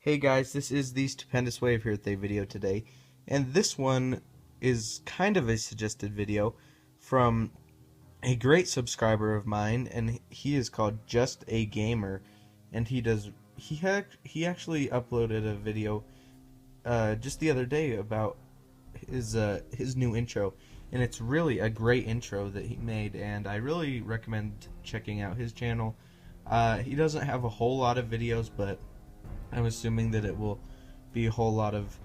Hey guys, this is the Stupendous Wave here with a video today, and this one is kind of a suggested video from a great subscriber of mine, and he is called Just a Gamer, and he actually uploaded a video just the other day about his new intro, and it's really a great intro that he made, and I really recommend checking out his channel. He doesn't have a whole lot of videos, but I'm assuming that it will be a whole lot of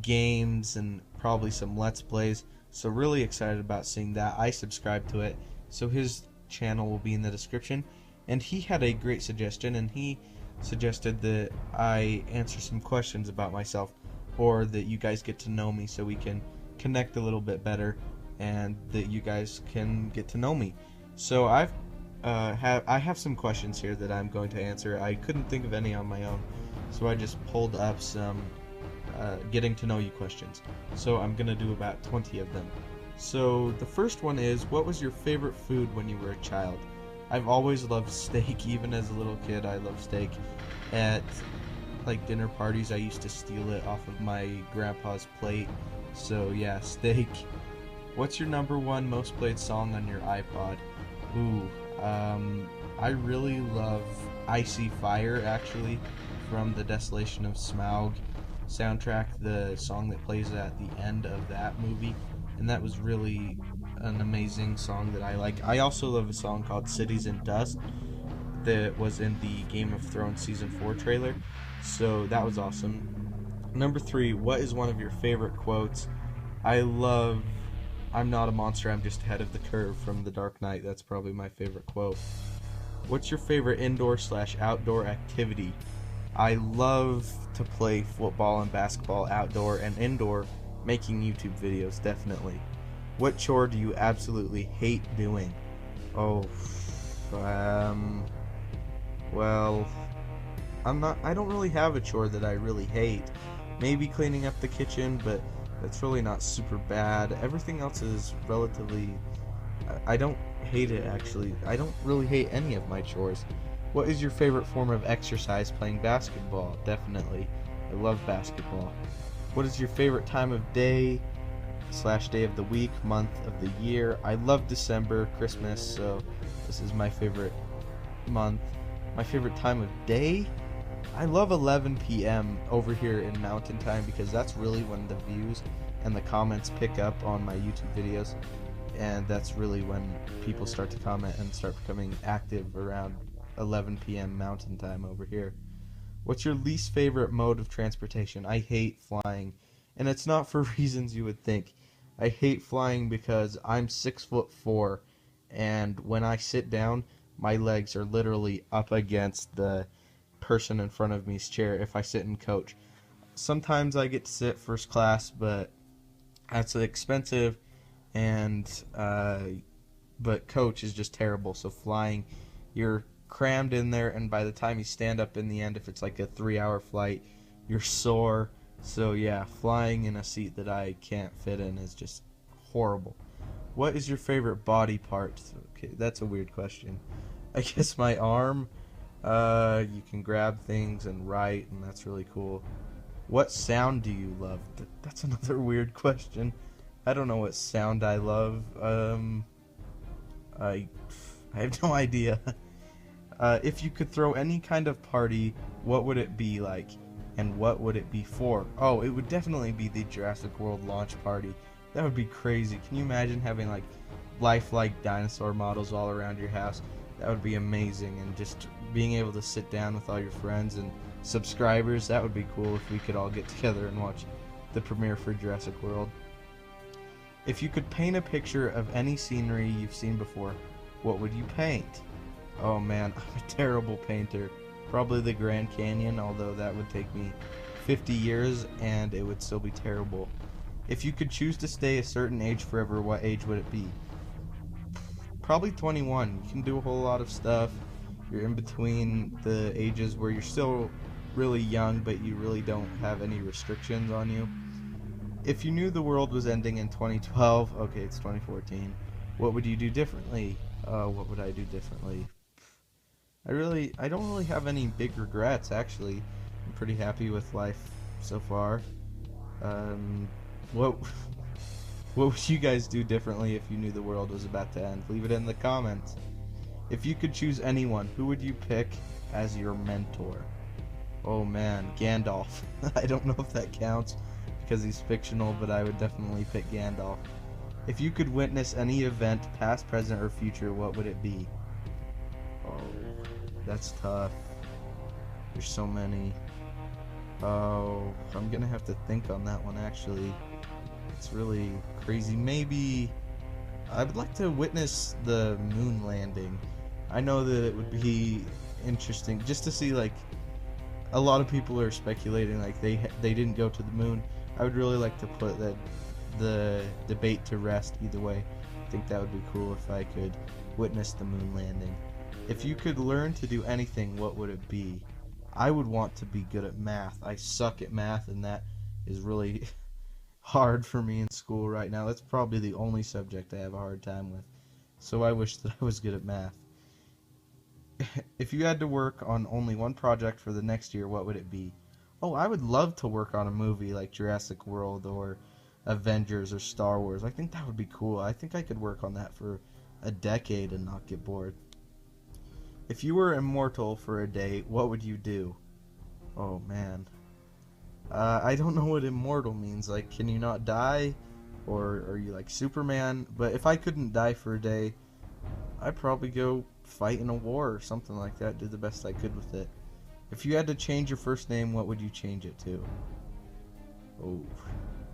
games and probably some Let's Plays. So really excited about seeing that. I subscribe to it, so his channel will be in the description. And he had a great suggestion, and he suggested that I answer some questions about myself, or that you guys get to know me so we can connect a little bit better, and that you guys can get to know me. So I have some questions here that I'm going to answer. I couldn't think of any on my own, so I just pulled up some getting to know you questions. So I'm going to do about 20 of them. So the first one is, what was your favorite food when you were a child? I've always loved steak. Even as a little kid, I loved steak. At like dinner parties, I used to steal it off of my grandpa's plate. So yeah, steak. What's your number one most played song on your iPod? Ooh, I really love Icy Fire, actually, from the Desolation of Smaug soundtrack, the song that plays at the end of that movie, and that was really an amazing song that I like. I also love a song called Cities in Dust that was in the Game of Thrones Season 4 trailer, so that was awesome. Number 3, what is one of your favorite quotes? I love "I'm not a monster, I'm just ahead of the curve" from The Dark Knight. That's probably my favorite quote. What's your favorite indoor/outdoor activity? I love to play football and basketball outdoor and indoor, making YouTube videos, definitely. What chore do you absolutely hate doing? Oh, well, I don't really have a chore that I really hate. Maybe cleaning up the kitchen, but that's really not super bad. Everything else is relatively, I don't hate it, actually. I don't really hate any of my chores. What is your favorite form of exercise? Playing basketball, definitely. I love basketball. What is your favorite time of day/day of the week, month of the year? I love December, Christmas, so this is my favorite month. My favorite time of day? I love 11 p.m. over here in Mountain Time, because that's really when the views and the comments pick up on my YouTube videos, and that's really when people start to comment and start becoming active around 11 p.m. Mountain Time over here. What's your least favorite mode of transportation? I hate flying, and it's not for reasons you would think. I hate flying because I'm 6'4", and when I sit down, my legs are literally up against the person in front of me's chair if I sit in coach. Sometimes I get to sit first class, but that's expensive, and but coach is just terrible. So flying, you're crammed in there, and by the time you stand up in the end, if it's like a 3-hour flight, you're sore. So yeah, flying in a seat that I can't fit in is just horrible. What is your favorite body part? Okay, that's a weird question. I guess my arm. You can grab things and write, and that's really cool. What sound do you love? That's another weird question. I don't know what sound I love. I have no idea. If you could throw any kind of party, what would it be like, and what would it be for? Oh, it would definitely be the Jurassic World launch party. That would be crazy. Can you imagine having like lifelike dinosaur models all around your house? That would be amazing, and just being able to sit down with all your friends and subscribers, that would be cool if we could all get together and watch the premiere for Jurassic World. If you could paint a picture of any scenery you've seen before, what would you paint? Oh man, I'm a terrible painter. Probably the Grand Canyon, although that would take me 50 years and it would still be terrible. If you could choose to stay a certain age forever, what age would it be? Probably 21. You can do a whole lot of stuff. You're in between the ages where you're still really young, but you really don't have any restrictions on you. If you knew the world was ending in 2012, okay, it's 2014, what would you do differently? What would I do differently? I don't really have any big regrets, actually. I'm pretty happy with life so far. What what would you guys do differently if you knew the world was about to end? Leave it in the comments. If you could choose anyone, who would you pick as your mentor? Oh man, Gandalf. I don't know if that counts because he's fictional, but I would definitely pick Gandalf. If you could witness any event, past, present, or future, what would it be? Oh, that's tough. There's so many. Oh, I'm gonna have to think on that one actually. It's really crazy. Maybe I would like to witness the moon landing. I know that it would be interesting just to see, like, a lot of people are speculating like they didn't go to the moon. I would really like to put the debate to rest either way. I think that would be cool if I could witness the moon landing. If you could learn to do anything, what would it be? I would want to be good at math. I suck at math, and that is really hard for me in school right now. That's probably the only subject I have a hard time with. So I wish that I was good at math. If you had to work on only one project for the next year, what would it be? Oh, I would love to work on a movie like Jurassic World or Avengers or Star Wars. I think that would be cool. I think I could work on that for a decade and not get bored. If you were immortal for a day, what would you do? Oh man. I don't know what immortal means. Like, can you not die? Or are you like Superman? But if I couldn't die for a day, I'd probably go fight in a war or something like that. Do the best I could with it. If you had to change your first name, what would you change it to? Oh,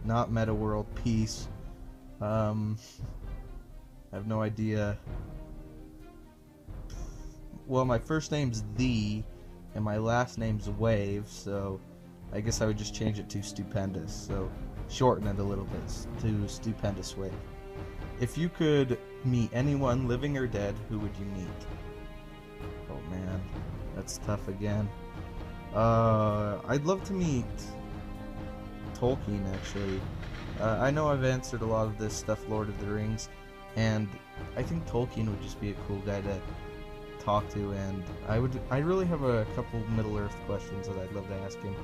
not Meta World, Peace. I have no idea. Well, my first name's The, and my last name's Wave, so I guess I would just change it to Stupendous. So shorten it a little bit to Stupendous Wave. If you could meet anyone, living or dead, who would you meet? Oh man, that's tough again. I'd love to meet Tolkien, actually. I know I've answered a lot of this stuff, Lord of the Rings, and I think Tolkien would just be a cool guy to talk to, and I really have a couple Middle Earth questions that I'd love to ask him.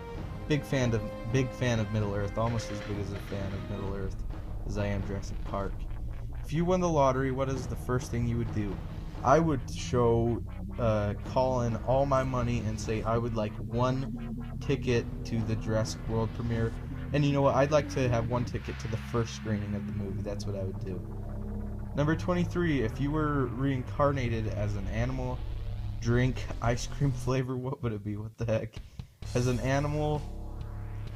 Big fan of Middle Earth, almost as big as a fan of Middle Earth as I am Jurassic Park. If you won the lottery, what is the first thing you would do? I would call in all my money and say I would like one ticket to the Jurassic World premiere. And you know what? I'd like to have one ticket to the first screening of the movie. That's what I would do. Number 23, if you were reincarnated as an animal, drink, ice cream flavor, what would it be? What the heck? As an animal,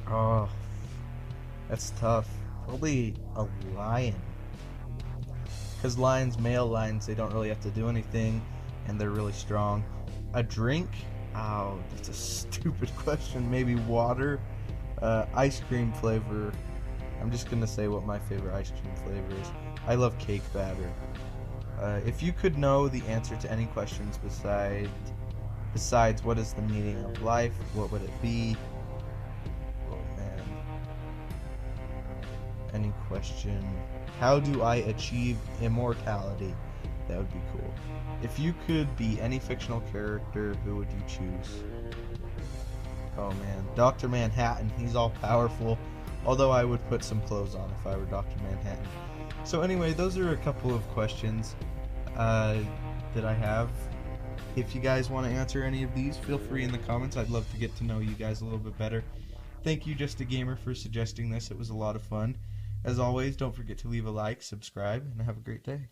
oh, that's tough. Probably a lion. Because male lions, they don't really have to do anything, and they're really strong. A drink? Oh, that's a stupid question. Maybe water? Ice cream flavor. I'm just going to say what my favorite ice cream flavor is. I love cake batter. If you could know the answer to any questions besides what is the meaning of life, what would it be? Oh man. Any question? How do I achieve immortality? That would be cool. If you could be any fictional character, who would you choose? Oh man, Dr. Manhattan. He's all powerful. Although I would put some clothes on if I were Dr. Manhattan. So anyway, those are a couple of questions that I have. If you guys want to answer any of these, feel free in the comments. I'd love to get to know you guys a little bit better. Thank you, Just a Gamer, for suggesting this. It was a lot of fun. As always, don't forget to leave a like, subscribe, and have a great day.